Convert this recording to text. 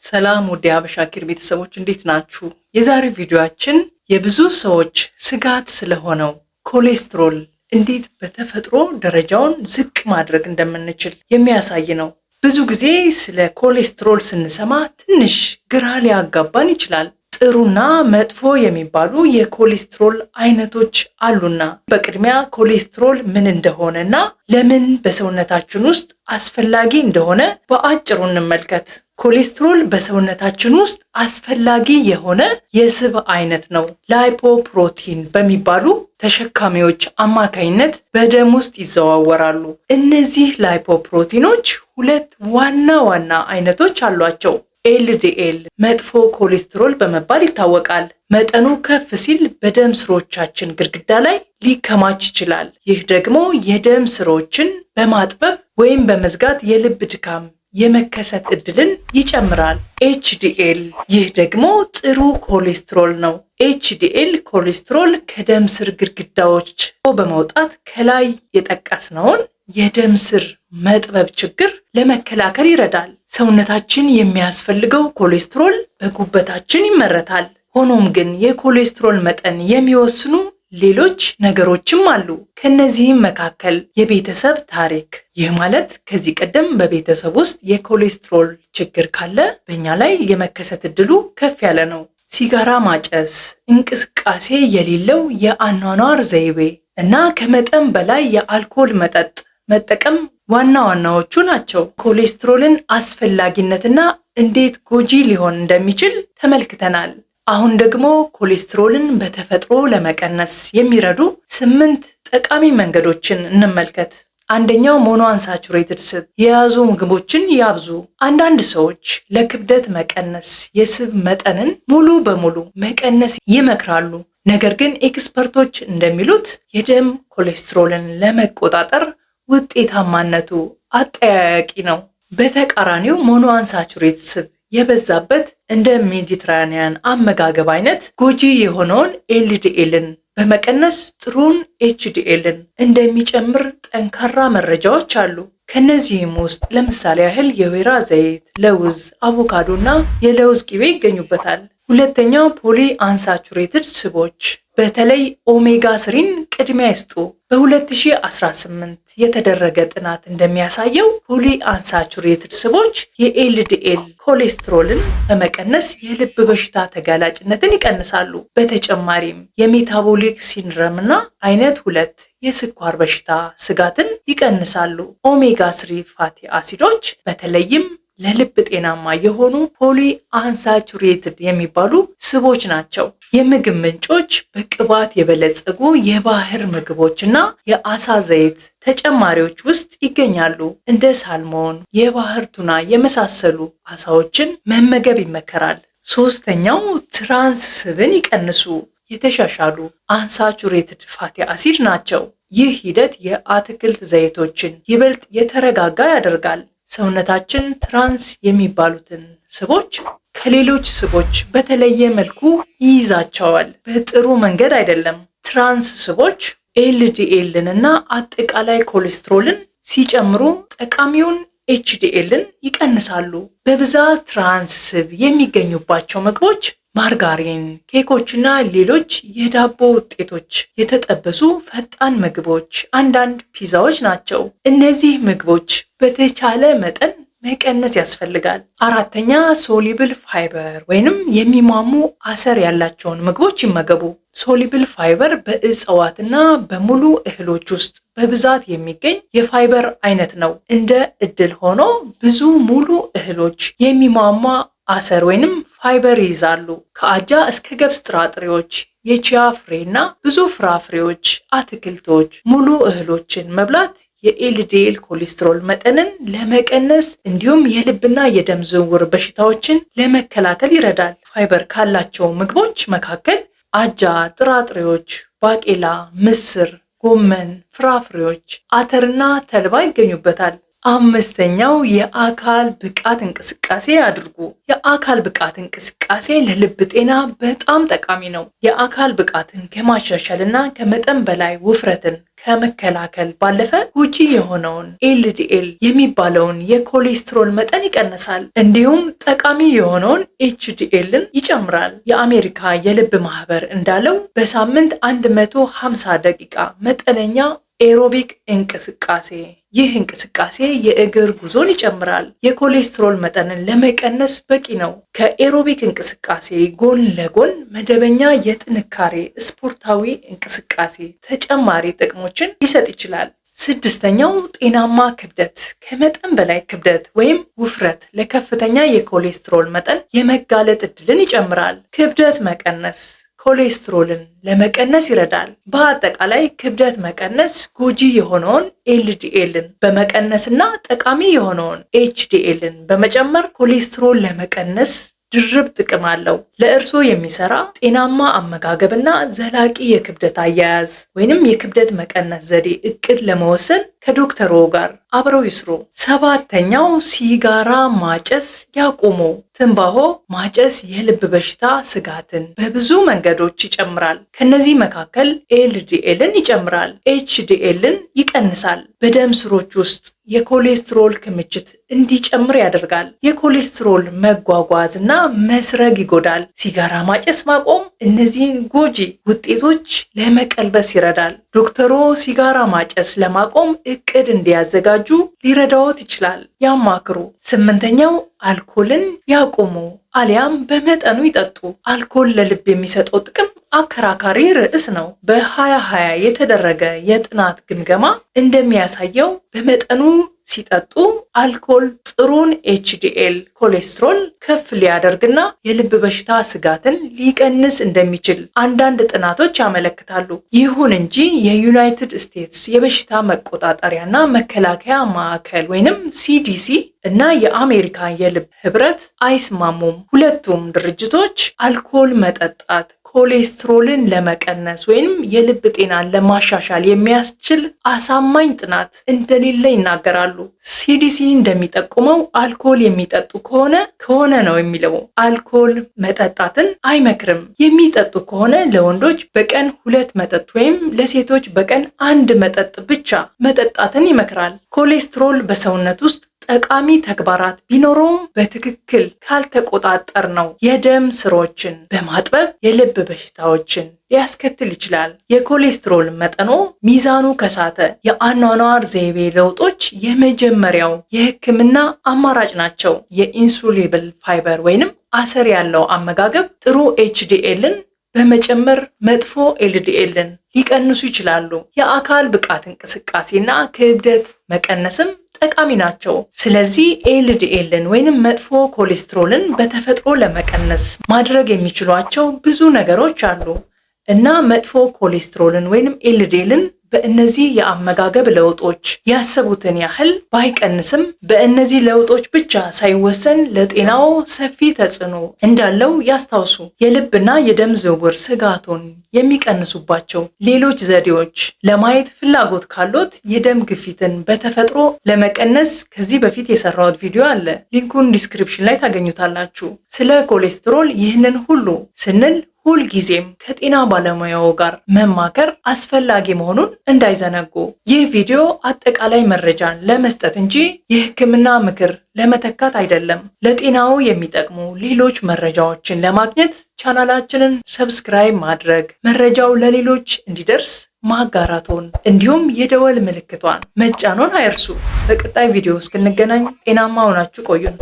ሰላም ውድ የሀበሻኪር ቤተሰቦች እንዴት ናችሁ? የዛሬው ቪዲዮአችን የብዙ ሰዎች ስጋት ስለሆነው ኮሌስትሮል እንዴት በተፈጥሮ ደረጃውን ዝቅ ማድረግ እንደምንችል የሚያሳይ ነው። ብዙ ጊዜ ስለ ኮሌስትሮል ስንሰማ ትንሽ ግራ ሊያጋባን ይችላል። ጥሩና መጥፎ የሚባሉ የኮሌስትሮል አይነቶች አሉና በቅድሚያ ኮሌስትሮል ምን እንደሆነና ለምን በሰውነታችን ውስጥ አስፈላጊ እንደሆነ በአጭሩ እንመልከት። ኮሌስትሮል በሰውነታችን ውስጥ አስፈላጊ የሆነ የስብ አይነት ነው። ላይፖፕሮቲን በሚባሉ ተሸካሚዎች አማካይነት በደም ውስጥ ይዘዋወራሉ። እነዚህ ላይፖፕሮቲኖች ሁለት ዋና ዋና አይነቶች አሏቸው። ኤልዲኤል መጥፎ ኮሌስትሮል በመባል ይታወቃል። መጠኑ ከፍ ሲል በደም ስሮቻችን ግድግዳ ላይ ሊከማች ይችላል። ይህ ደግሞ የደም ስሮችን በማጥበብ ወይም በመዝጋት የልብ ድካም የመከሰት እድልን ይጨምራል። ኤችዲኤል ይህ ደግሞ ጥሩ ኮሌስትሮል ነው። ኤችዲኤል ኮሌስትሮል ከደም ስር ግድግዳዎች በመውጣት ከላይ የጠቀስነውን የደም ስር መጥበብ ችግር ለመከላከል ይረዳል። ሰውነታችን የሚያስፈልገው ኮሌስትሮል በጉበታችን ይመረታል። ሆኖም ግን የኮሌስትሮል መጠን የሚወስኑ ሌሎች ነገሮችም አሉ። ከነዚህም መካከል የቤተሰብ ታሪክ፣ ይህ ማለት ከዚህ ቀደም በቤተሰብ ውስጥ የኮሌስትሮል ችግር ካለ በእኛ ላይ የመከሰት እድሉ ከፍ ያለ ነው። ሲጋራ ማጨስ፣ እንቅስቃሴ የሌለው የአኗኗር ዘይቤ እና ከመጠን በላይ የአልኮል መጠጥ መጠቀም ዋና ዋናዎቹ ናቸው። ኮሌስትሮልን አስፈላጊነትና እንዴት ጎጂ ሊሆን እንደሚችል ተመልክተናል። አሁን ደግሞ ኮሌስትሮልን በተፈጥሮ ለመቀነስ የሚረዱ 8 ጠቃሚ መንገዶችን እንመልከት። አንደኛው ሞኖ አንሳቹሬትድ ስብ የያዙ ምግቦችን ያብዙ። አንዳንድ ሰዎች ለክብደት መቀነስ የስብ መጠንን ሙሉ በሙሉ መቀነስ ይመክራሉ። ነገር ግን ኤክስፐርቶች እንደሚሉት የደም ኮሌስትሮልን ለመቆጣጠር ውጤታማነቱ አጠያያቂ ነው። በተቃራኒው ሞኖ አንሳቹሬትድ ስብ የበዛበት እንደ ሜዲትራኒያን አመጋገብ አይነት ጎጂ የሆነውን ኤልዲኤልን በመቀነስ ጥሩን ኤችዲኤልን እንደሚጨምር ጠንካራ መረጃዎች አሉ። ከነዚህም ውስጥ ለምሳሌ ያህል የወይራ ዘይት፣ ለውዝ፣ አቮካዶ እና የለውዝ ቅቤ ይገኙበታል። ሁለተኛው ፖሊ አንሳቹሬትድ ስቦች በተለይ ኦሜጋ 3ን ቅድሚያ ይስጡ። በ2018 የተደረገ ጥናት እንደሚያሳየው ፖሊ አንሳቹሬትድ ስቦች የኤልዲኤል ኮሌስትሮልን በመቀነስ የልብ በሽታ ተጋላጭነትን ይቀንሳሉ። በተጨማሪም የሜታቦሊክ ሲንድረም እና አይነት 2 የስኳር በሽታ ስጋትን ይቀንሳሉ። ኦሜጋ 3 ፋቲ አሲዶች በተለይም ለልብ ጤናማ የሆኑ ፖሊ አንሳቹሬትድ የሚባሉ ስቦች ናቸው። የምግብ ምንጮች በቅባት የበለጸጉ የባህር ምግቦች እና የአሳ ዘይት ተጨማሪዎች ውስጥ ይገኛሉ። እንደ ሳልሞን፣ የባህር ቱና የመሳሰሉ አሳዎችን መመገብ ይመከራል። ሶስተኛው ትራንስ ስብን ይቀንሱ። የተሻሻሉ አንሳቹሬትድ ፋቲ አሲድ ናቸው። ይህ ሂደት የአትክልት ዘይቶችን ይበልጥ የተረጋጋ ያደርጋል። ሰውነታችን ትራንስ የሚባሉትን ስቦች ከሌሎች ስቦች በተለየ መልኩ ይይዛቸዋል። በጥሩ መንገድ አይደለም። ትራንስ ስቦች ኤልዲኤልን እና አጠቃላይ ኮሌስትሮልን ሲጨምሩ ጠቃሚውን ኤችዲኤልን ይቀንሳሉ። በብዛት ትራንስ ስብ የሚገኙባቸው ምግቦች ማርጋሪን፣ ኬኮችና ሌሎች የዳቦ ውጤቶች፣ የተጠበሱ ፈጣን ምግቦች፣ አንዳንድ ፒዛዎች ናቸው። እነዚህ ምግቦች በተቻለ መጠን መቀነስ ያስፈልጋል። አራተኛ ሶሊብል ፋይበር ወይንም የሚሟሙ አሰር ያላቸውን ምግቦች ይመገቡ። ሶሊብል ፋይበር በእጽዋትና በሙሉ እህሎች ውስጥ በብዛት የሚገኝ የፋይበር አይነት ነው። እንደ እድል ሆኖ ብዙ ሙሉ እህሎች የሚሟሟ አሰር ወይንም ፋይበር ይይዛሉ። ከአጃ እስከ ገብስ ጥራጥሬዎች፣ የቺያ ፍሬና ብዙ ፍራፍሬዎች፣ አትክልቶች፣ ሙሉ እህሎችን መብላት የኤልዲኤል ኮሌስትሮል መጠንን ለመቀነስ እንዲሁም የልብና የደም ዝውውር በሽታዎችን ለመከላከል ይረዳል። ፋይበር ካላቸው ምግቦች መካከል አጃ፣ ጥራጥሬዎች፣ ባቄላ፣ ምስር፣ ጎመን፣ ፍራፍሬዎች፣ አተርና ተልባ ይገኙበታል። አምስተኛው የአካል ብቃት እንቅስቃሴ አድርጉ። የአካል ብቃት እንቅስቃሴ ለልብ ጤና በጣም ጠቃሚ ነው። የአካል ብቃትን ከማሻሻልና ከመጠን በላይ ውፍረትን ከመከላከል ባለፈ ጎጂ የሆነውን ኤልዲኤል የሚባለውን የኮሌስትሮል መጠን ይቀንሳል። እንዲሁም ጠቃሚ የሆነውን ኤችዲኤልን ይጨምራል። የአሜሪካ የልብ ማህበር እንዳለው በሳምንት 150 ደቂቃ መጠነኛ ኤሮቢክ እንቅስቃሴ። ይህ እንቅስቃሴ የእግር ጉዞን ይጨምራል። የኮሌስትሮል መጠንን ለመቀነስ በቂ ነው። ከኤሮቢክ እንቅስቃሴ ጎን ለጎን መደበኛ የጥንካሬ ስፖርታዊ እንቅስቃሴ ተጨማሪ ጥቅሞችን ሊሰጥ ይችላል። ስድስተኛው ጤናማ ክብደት። ከመጠን በላይ ክብደት ወይም ውፍረት ለከፍተኛ የኮሌስትሮል መጠን የመጋለጥ ዕድልን ይጨምራል። ክብደት መቀነስ ኮሌስትሮልን ለመቀነስ ይረዳል። በአጠቃላይ ክብደት መቀነስ ጎጂ የሆነውን ኤልዲኤልን በመቀነስና ጠቃሚ የሆነውን ኤችዲኤልን በመጨመር ኮሌስትሮል ለመቀነስ ድርብ ጥቅም አለው። ለእርስዎ የሚሰራ ጤናማ አመጋገብና ዘላቂ የክብደት አያያዝ ወይንም የክብደት መቀነስ ዘዴ እቅድ ለመወሰን ከዶክተሮ ጋር አብረው ይስሩ። ሰባተኛው ሲጋራ ማጨስ ያቁሙ። ትንባሆ ማጨስ የልብ በሽታ ስጋትን በብዙ መንገዶች ይጨምራል። ከነዚህ መካከል ኤልዲኤልን ይጨምራል፣ ኤችዲኤልን ይቀንሳል፣ በደም ስሮች ውስጥ የኮሌስትሮል ክምችት እንዲጨምር ያደርጋል፣ የኮሌስትሮል መጓጓዝ እና መስረግ ይጎዳል። ሲጋራ ማጨስ ማቆም እነዚህን ጎጂ ውጤቶች ለመቀልበስ ይረዳል። ዶክተሮ ሲጋራ ማጨስ ለማቆም እቅድ እንዲያዘጋጁ ሊረዳዎት ይችላል። ያማክሩ። ስምንተኛው አልኮልን ያቆሙ አሊያም በመጠኑ ይጠጡ። አልኮል ለልብ የሚሰጠው ጥቅም አከራካሪ ርዕስ ነው። በ2020 የተደረገ የጥናት ግምገማ እንደሚያሳየው በመጠኑ ሲጠጡ አልኮል ጥሩን ኤችዲኤል ኮሌስትሮል ከፍ ሊያደርግና የልብ በሽታ ስጋትን ሊቀንስ እንደሚችል አንዳንድ ጥናቶች ያመለክታሉ። ይሁን እንጂ የዩናይትድ ስቴትስ የበሽታ መቆጣጠሪያና መከላከያ ማዕከል ወይንም ሲዲሲ እና የአሜሪካ የልብ ህብረት አይስማሙም። ሁለቱም ድርጅቶች አልኮል መጠጣት ኮሌስትሮልን ለመቀነስ ወይም የልብ ጤናን ለማሻሻል የሚያስችል አሳማኝ ጥናት እንደሌለ ይናገራሉ። ሲዲሲ እንደሚጠቁመው አልኮል የሚጠጡ ከሆነ ነው የሚለው አልኮል መጠጣትን አይመክርም። የሚጠጡ ከሆነ ለወንዶች በቀን 2 መጠጥ ወይም ለሴቶች በቀን 1 መጠጥ ብቻ መጠጣትን ይመክራል። ኮሌስትሮል በሰውነት ውስጥ ጠቃሚ ተግባራት ቢኖረውም በትክክል ካልተቆጣጠር ነው የደም ስሮችን በማጥበብ የልብ በሽታዎችን ሊያስከትል ይችላል። የኮሌስትሮል መጠኖ ሚዛኑ ከሳተ የአኗኗር ዘይቤ ለውጦች የመጀመሪያው የህክምና አማራጭ ናቸው። የኢንሱሊብል ፋይበር ወይንም አሰር ያለው አመጋገብ ጥሩ ኤችዲኤልን በመጨመር መጥፎ ኤልዲኤልን ሊቀንሱ ይችላሉ። የአካል ብቃት እንቅስቃሴና ክብደት መቀነስም ጠቃሚ ናቸው። ስለዚህ ኤልዲኤልን ወይንም መጥፎ ኮሌስትሮልን በተፈጥሮ ለመቀነስ ማድረግ የሚችሏቸው ብዙ ነገሮች አሉ እና መጥፎ ኮሌስትሮልን ወይንም ኤልዲኤልን በእነዚህ የአመጋገብ ለውጦች ያሰቡትን ያህል ባይቀንስም በእነዚህ ለውጦች ብቻ ሳይወሰን ለጤናው ሰፊ ተጽዕኖ እንዳለው ያስታውሱ። የልብና የደም ዝውውር ስጋቱን የሚቀንሱባቸው ሌሎች ዘዴዎች ለማየት ፍላጎት ካሎት የደም ግፊትን በተፈጥሮ ለመቀነስ ከዚህ በፊት የሰራሁት ቪዲዮ አለ። ሊንኩን ዲስክሪፕሽን ላይ ታገኙታላችሁ። ስለ ኮሌስትሮል ይህንን ሁሉ ስንል ሁልጊዜም ከጤና ባለሙያው ጋር መማከር አስፈላጊ መሆኑን እንዳይዘነጉ። ይህ ቪዲዮ አጠቃላይ መረጃን ለመስጠት እንጂ የሕክምና ምክር ለመተካት አይደለም። ለጤናው የሚጠቅሙ ሌሎች መረጃዎችን ለማግኘት ቻናላችንን ሰብስክራይብ ማድረግ፣ መረጃው ለሌሎች እንዲደርስ ማጋራቶን እንዲሁም የደወል ምልክቷን መጫኖን አይርሱ። በቀጣይ ቪዲዮ እስክንገናኝ ጤናማ ሆናችሁ ቆዩን።